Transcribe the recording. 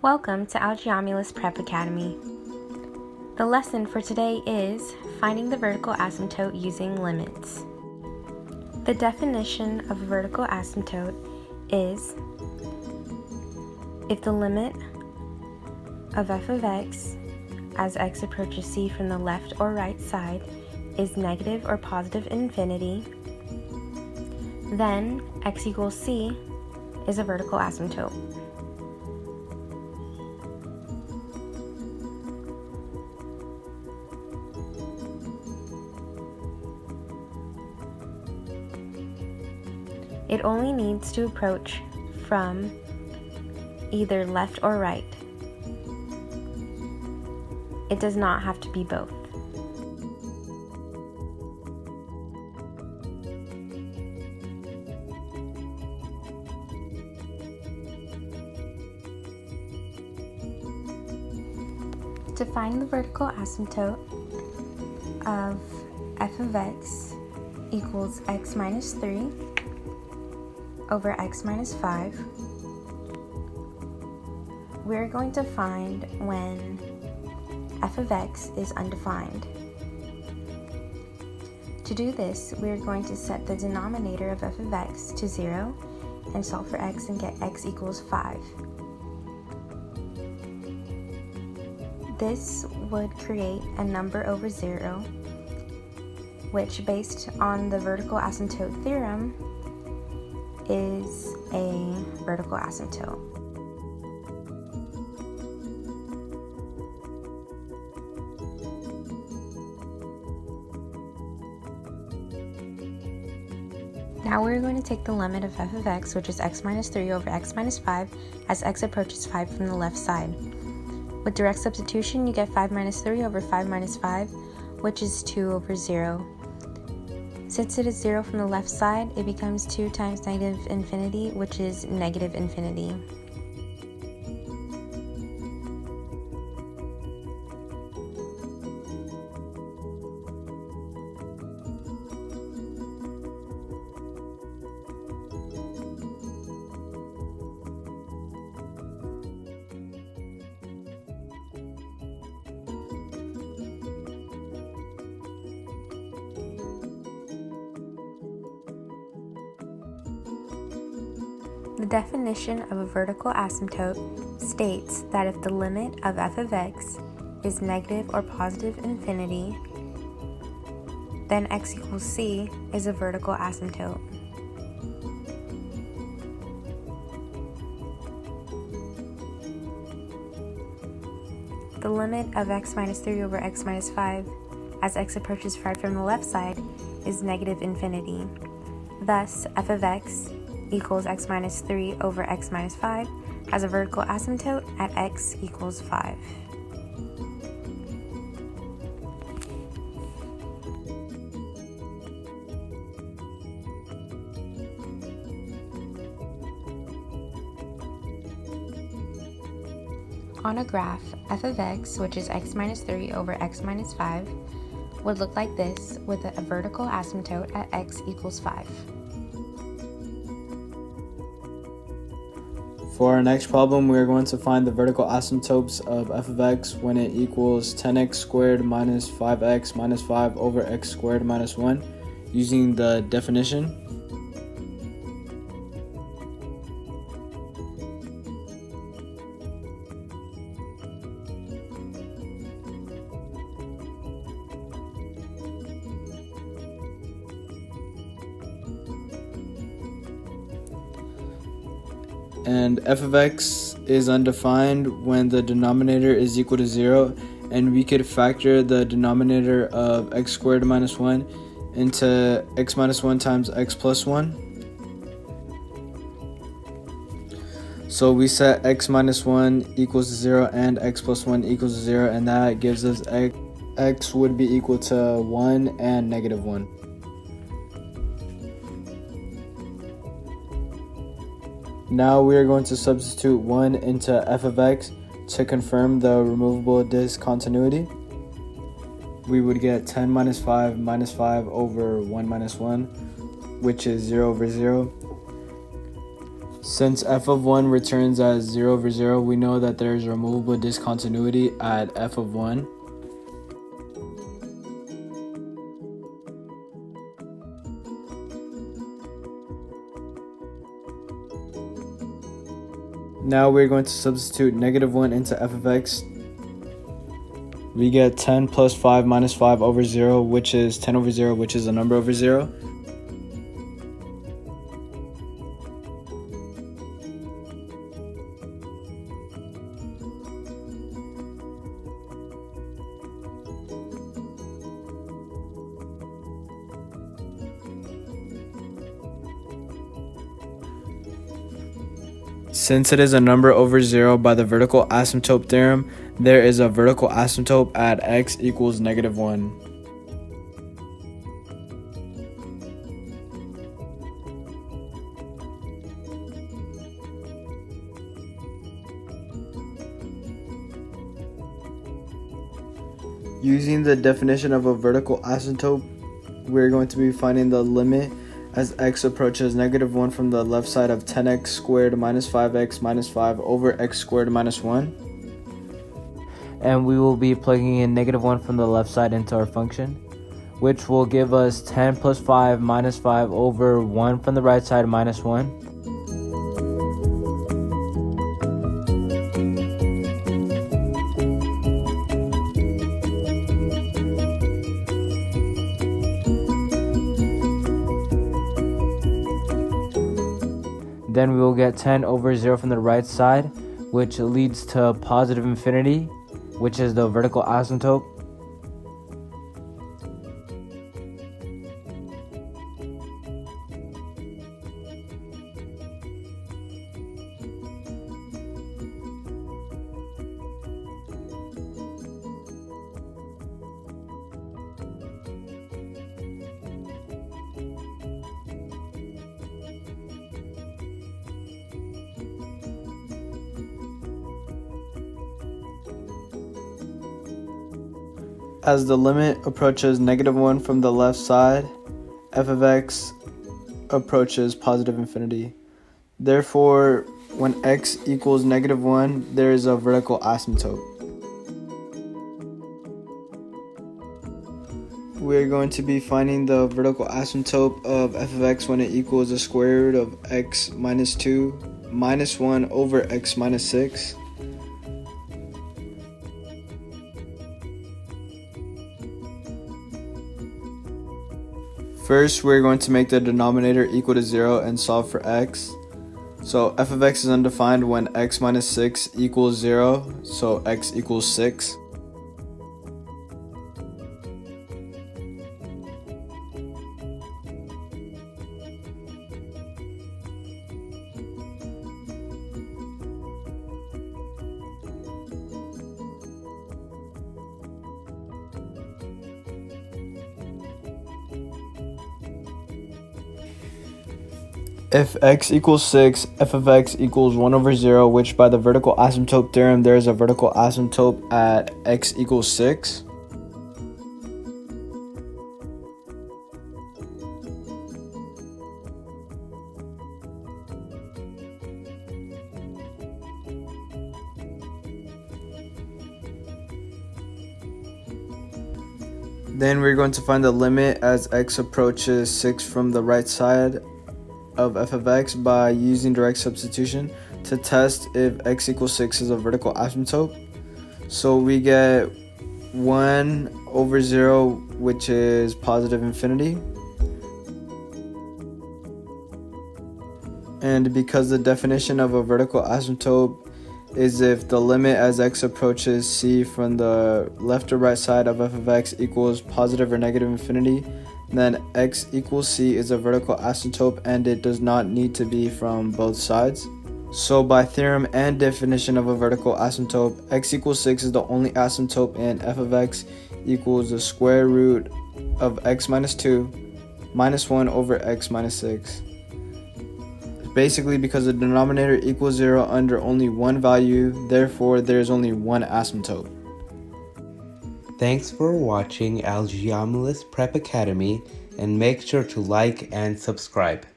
Welcome to Algeomulus Prep Academy. The lesson for today is finding the vertical asymptote using limits. The definition of a vertical asymptote is if the limit of f of x as x approaches c from the left or right side is negative or positive infinity, then x equals c is a vertical asymptote. It only needs to approach from either left or right. It does not have to be both. To find the vertical asymptote of f of x equals x minus 3 over x minus 5, we're going to find when f of x is undefined. To do this, we're going to set the denominator of f of x to 0 and solve for x and get x equals 5. This would create a number over 0, which, based on the vertical asymptote theorem, is a vertical asymptote. Now we're going to take the limit of f of x, which is x minus 3 over x minus 5, as x approaches 5 from the left side. With direct substitution, you get 5 minus 3 over 5 minus 5, which is 2 over 0. Since it is 0 from the left side, it becomes 2 times negative infinity, which is negative infinity. The definition of a vertical asymptote states that if the limit of f of x is negative or positive infinity, then x equals c is a vertical asymptote. The limit of x minus 3 over x minus 5 as x approaches 5 from the left side is negative infinity. Thus, f of x equals x minus 3 over x minus 5 has a vertical asymptote at x equals 5. On a graph, f of x, which is x minus 3 over x minus 5, would look like this with a vertical asymptote at x equals 5. For our next problem, we are going to find the vertical asymptotes of f of x when it equals 10x squared minus 5x minus 5 over x squared minus 1 using the definition. And f of x is undefined when the denominator is equal to 0, and we could factor the denominator of x squared minus 1 into x minus 1 times x plus 1. So we set x minus 1 equals to 0 and x plus 1 equals to 0, and that gives us x would be equal to 1 and negative 1. Now we are going to substitute 1 into f of x to confirm the removable discontinuity. We would get 10 minus 5 over 1 minus 1, which is 0 over 0. Since f of 1 returns as 0 over 0, we know that there is removable discontinuity at f of 1. Now we're going to substitute negative 1 into f of x. We get 10 plus 5 minus 5 over 0, which is 10 over 0, which is a number over 0. Since it is a number over 0 by the vertical asymptote theorem, there is a vertical asymptote at x equals negative 1. Using the definition of a vertical asymptote, we're going to be finding the limit as x approaches negative 1 from the left side of 10x squared minus 5x minus 5 over x squared minus 1. And we will be plugging in negative 1 from the left side into our function, which will give us 10 plus 5 minus 5 over 1 from the right side minus 1. Then we will get 10 over 0 from the right side, which leads to positive infinity, which is the vertical asymptote. As the limit approaches negative 1 from the left side, f of x approaches positive infinity. Therefore, when x equals negative 1, there is a vertical asymptote. We're going to be finding the vertical asymptote of f of x when it equals the square root of x minus 2 minus 1 over x minus 6. First, we're going to make the denominator equal to 0 and solve for x. So f of x is undefined when x minus 6 equals 0, so x equals 6. If x equals 6, f of x equals 1 over 0, which by the vertical asymptote theorem, there is a vertical asymptote at x equals 6. Then we're going to find the limit as x approaches 6 from the right side of f of x by using direct substitution to test if x equals 6 is a vertical asymptote. So we get 1 over 0, which is positive infinity. And because the definition of a vertical asymptote is if the limit as x approaches c from the left or right side of f of x equals positive or negative infinity, then x equals c is a vertical asymptote and it does not need to be from both sides. So by theorem and definition of a vertical asymptote, x equals 6 is the only asymptote and f of x equals the square root of x minus 2 minus 1 over x minus 6. Basically because the denominator equals 0 under only one value, therefore there is only one asymptote. Thanks for watching Algeomelis Prep Academy, and make sure to like and subscribe.